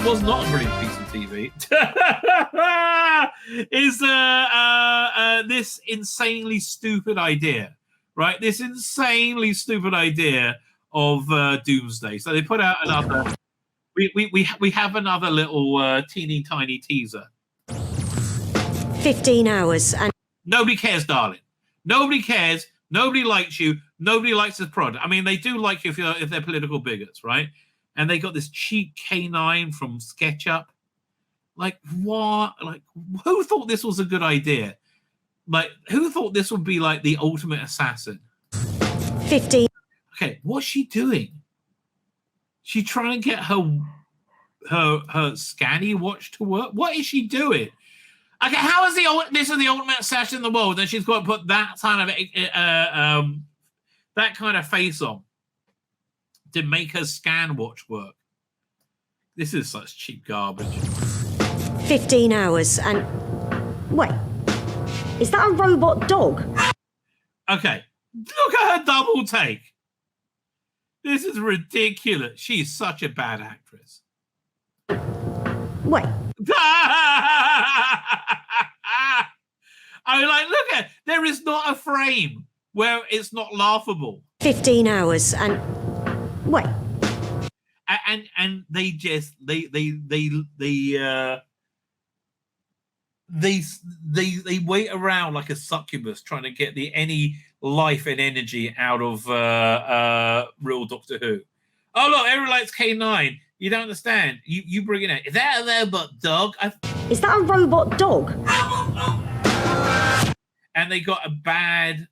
that was not a brilliant piece of TV, is this insanely stupid idea, right? This insanely stupid idea of Doomsday. So they put out another. We have another little teeny tiny teaser. 15 hours and nobody cares, darling. Nobody cares. Nobody likes you. Nobody likes this product. I mean, they do like you if they're political bigots, right? And they got this cheap K9 from SketchUp. Like, what? Like, who thought this was a good idea? Like, who thought this would be like the ultimate assassin? 15. Okay, what's she doing? She trying to get her scanny watch to work? What is she doing? Okay, how is this is the ultimate assassin in the world, and she's got to put that kind of face on to make her scan watch work? This is such cheap garbage. 15 hours and wait, is that a robot dog? Okay, look at her double take. This is ridiculous. She's such a bad actress. Wait. I mean, like, look at, there is not a frame where it's not laughable. 15 hours and wait. And they just they wait around like a succubus trying to get any life and energy out of real Doctor Who. Oh look, everyone likes K9. You don't understand. You bring it out. Is that a robot dog? Is that a robot dog? And they got a bad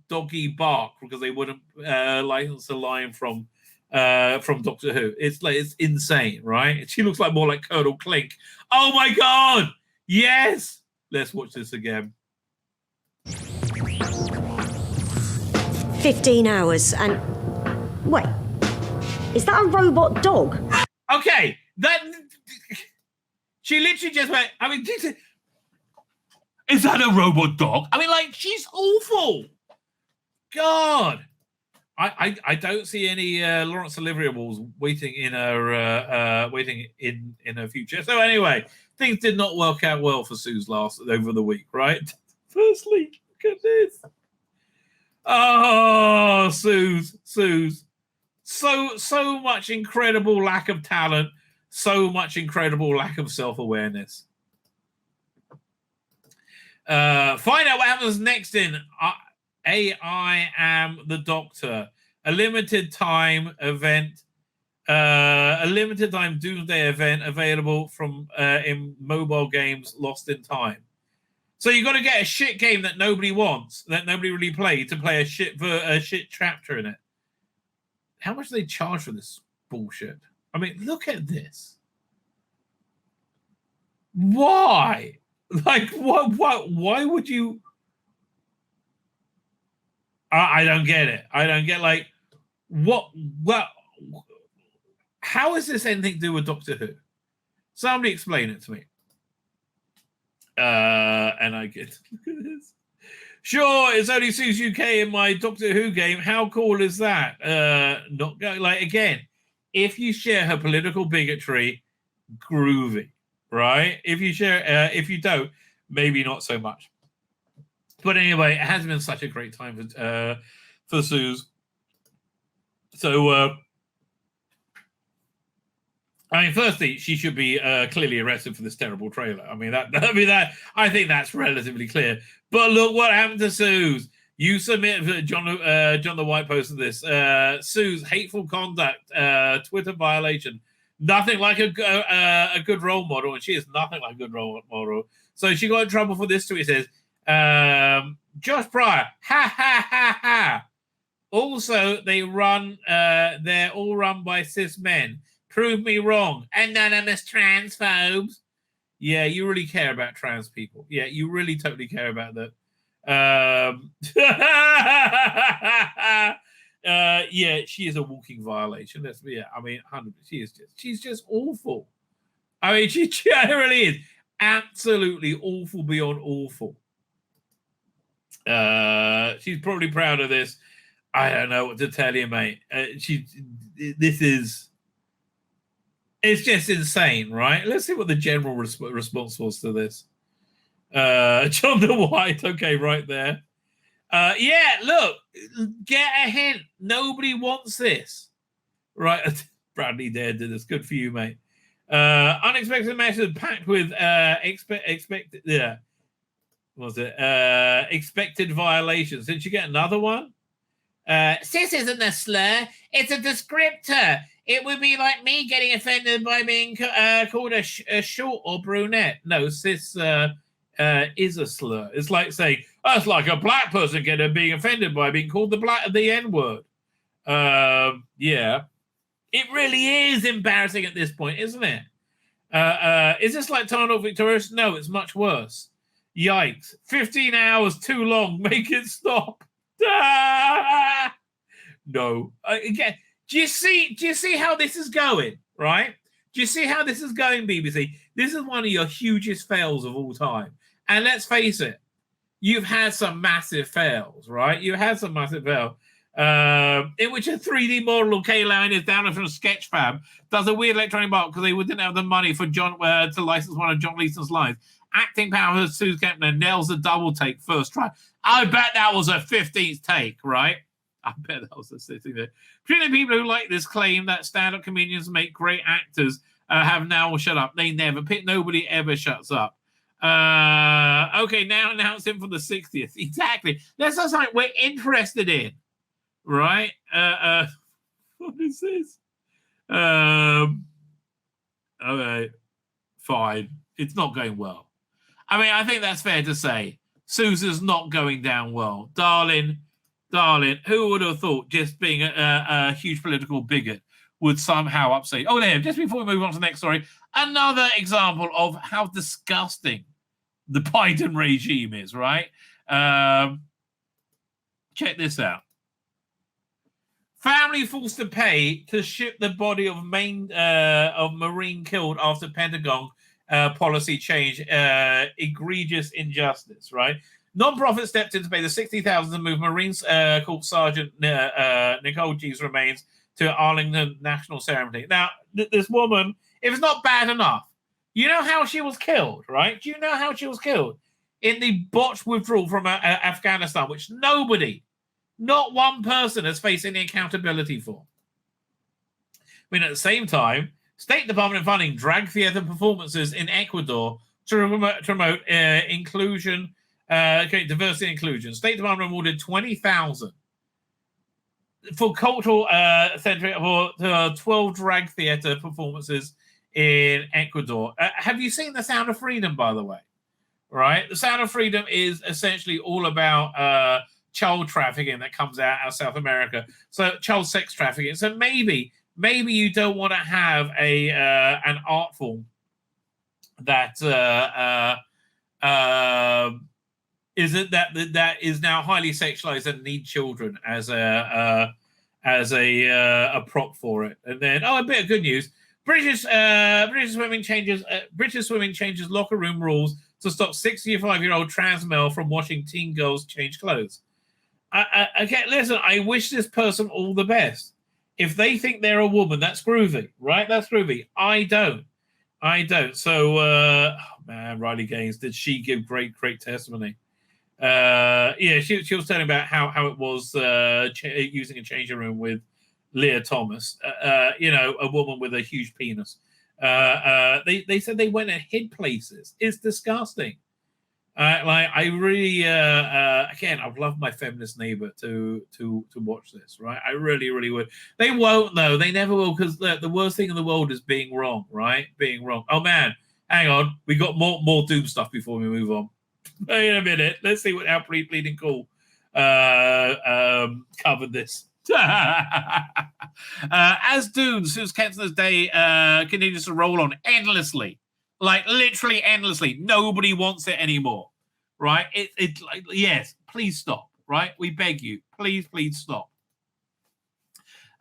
doggy bark because they wouldn't license a line from Doctor Who. It's like, it's insane, right? She looks like more like Colonel Clink. Oh my god! Yes! Let's watch this again. 15 hours and wait, is that a robot dog? Okay, that she literally just went. I mean, is that a robot dog? I mean, like, she's awful. God, I don't see any Laurence Olivier Walls waiting in her future. So anyway, things did not work out well for Suze over the week, right? Firstly, look at this. Oh, Suze. So much incredible lack of talent, so much incredible lack of self-awareness. Find out what happens next in I Am the Doctor, a limited time event, a limited time Doomsday event available from in mobile games Lost in Time. So you've got to get a shit game that nobody wants, that nobody really played, to play a shit chapter in it. How much do they charge for this bullshit? I mean, look at this. Why? Like, what? Why would you? I don't get it. I don't get, like, what? How is this anything to do with Doctor Who? Somebody explain it to me. And I get, look at this. Sure, it's only Suze UK in my Doctor Who game. How cool is that? Not go, like, again, if you share her political bigotry, groovy, right? If you share, if you don't, maybe not so much. But anyway, it has been such a great time for Suze. So, I mean, firstly, she should be clearly arrested for this terrible trailer. I think that's relatively clear. But look what happened to Suze. You submit, John the White posted this. Suze, hateful conduct, Twitter violation. Nothing like a good role model, and she is nothing like a good role model. So she got in trouble for this tweet. It says, Josh Pryor, ha ha ha ha. Also, they're all run by cis men. Prove me wrong. Anonymous transphobes. Yeah, you really care about trans people. Yeah, you really totally care about that. Yeah, she is a walking violation. I mean, 100%. She's just awful. I mean, she really is absolutely awful beyond awful. She's probably proud of this. I don't know what to tell you, mate. This is. It's just insane, right? Let's see what the general response was to this. John the White, okay, right there. Yeah, look, get a hint. Nobody wants this, right? Bradley Dare did this. Good for you, mate. Unexpected method packed with expected. Yeah, what was it? Expected violations. Did you get another one? Sis isn't a slur. It's a descriptor. It would be like me getting offended by being called a short or brunette. No, sis is a slur. It's like saying, oh, it's like a black person being offended by being called the N-word. Yeah. It really is embarrassing at this point, isn't it? Is this like Tarnold Victorious? No, it's much worse. Yikes. 15 hours too long. Make it stop. No. Again, do you see how this is going, right? Do you see how this is going, BBC? This is one of your hugest fails of all time. And let's face it, you've had some massive fails, right? You've had some massive fails. In which a 3D model of K-Line is down from Sketchfab does a weird electronic mark because they didn't have the money for John to license one of John Leeson's lines. Acting power of Suze Kempner nails the double take first try. I bet that was a 15th take, right? I bet that was a sitting there. Plenty of people who like this claim that stand-up comedians make great actors have now shut up. They never. Nobody ever shuts up. Okay, now announcing for the 60th. Exactly. That's not something we're interested in. Right? What is this? Okay, fine. It's not going well. I mean, I think that's fair to say. Susan's not going down well. Darling, who would have thought just being a huge political bigot would somehow upset? Oh, there, just before we move on to the next story, another example of how disgusting the Biden regime is, right? Check this out. Family forced to pay to ship the body of Marine killed after Pentagon policy change. Egregious injustice, right? Non-profit stepped in to pay the $60,000 to move Marines called Sergeant Nicole G's remains to Arlington National Cemetery. Now, this woman, if it's not bad enough, you know how she was killed, right? Do you know how she was killed? In the botched withdrawal from Afghanistan, which nobody, not one person, has faced any accountability for. I mean, at the same time, State Department funding drag theater performances in Ecuador to promote inclusion, diversity and inclusion. State Department awarded $20,000 for cultural center for 12 drag theater performances in Ecuador. Have you seen The Sound of Freedom, by the way? Right? The Sound of Freedom is essentially all about child trafficking that comes out of South America. So child sex trafficking. So maybe you don't want to have an art form that is now highly sexualized and need children as a prop for it. And then a bit of good news: British swimming changes locker room rules to stop 65-year-old trans male from watching teen girls change clothes. Okay, listen, I wish this person all the best. If they think they're a woman, that's groovy, right? That's groovy. I don't. So, man, Riley Gaines, did she give great testimony? She was telling about how it was using a changing room with Leah Thomas, a woman with a huge penis. They said they went and hid places. It's disgusting. I really, again, I'd love my feminist neighbor to watch this, right? I really, really would. They won't, though. They never will, because the worst thing in the world is being wrong, right? Being wrong. Oh, man, hang on. We got more doom stuff before we move on. Wait a minute. Let's see how Bleeding Cool covered this. As Dunes, Suze Kempner's day continues to roll on endlessly. Like, literally endlessly. Nobody wants it anymore, right? It's like, yes, please stop, right? We beg you. Please stop.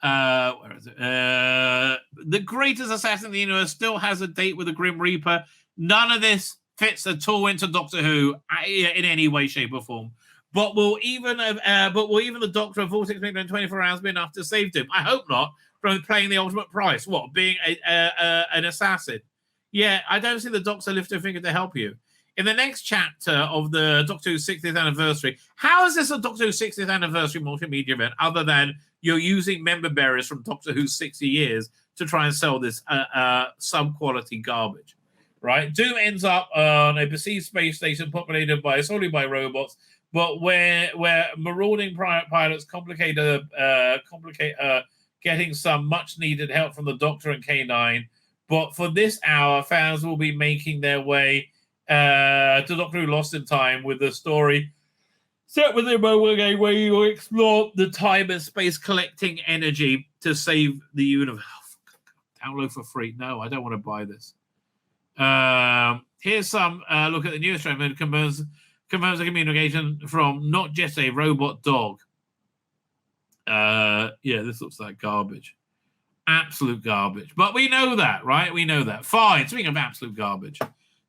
Where is it? The greatest assassin in the universe still has a date with the Grim Reaper. None of this fits at all into Doctor Who in any way, shape, or form. But will even the Doctor of 46 minutes and 24 hours be enough to save him? I hope not. From playing the ultimate price, what, being an assassin? Yeah, I don't see the Doctor lift a finger to help you. In the next chapter of the Doctor Who's 60th anniversary, how is this a Doctor Who's 60th anniversary multimedia event other than you're using member bearers from Doctor Who's 60 years to try and sell this sub-quality garbage, right? Doom ends up on a perceived space station populated solely by robots, but where marauding pilots complicate getting some much-needed help from the Doctor and K9. But for this hour, fans will be making their way to Doctor Who Lost in Time with the story set within a moment game where you explore the time and space collecting energy to save the universe. Oh, download for free. No, I don't want to buy this. Here's some look at the news stream and confirms a communication from not just a robot dog. Yeah, this looks like garbage. Absolute garbage. But we know that, right? We know that. Fine. Speaking of absolute garbage,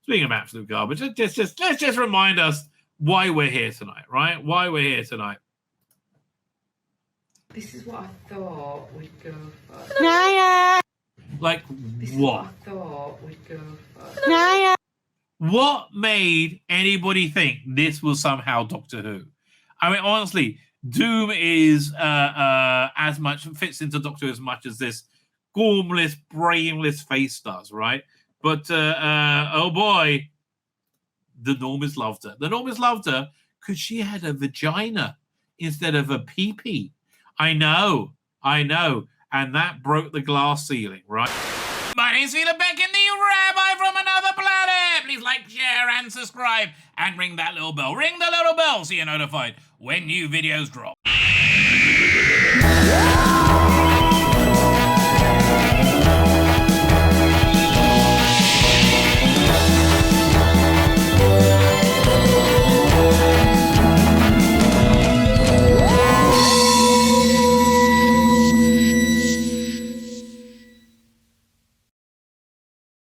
let's just remind us why we're here tonight, right? Why we're here tonight. This is what I thought we'd go for. Like This is what? I thought we'd go for. What made anybody think this was somehow Doctor Who? I mean, honestly, Doom is as much fits into Doctor Who as much as this gormless, brainless face does, right? But oh boy, the Normies loved her. The Normies loved her because she had a vagina instead of a pee-pee. I know, and that broke the glass ceiling, right? My name's Tzvi Lebetkin, the Rabbi from another planet. Please like, share, and subscribe, and ring that little bell. Ring the little bell so you're notified when new videos drop.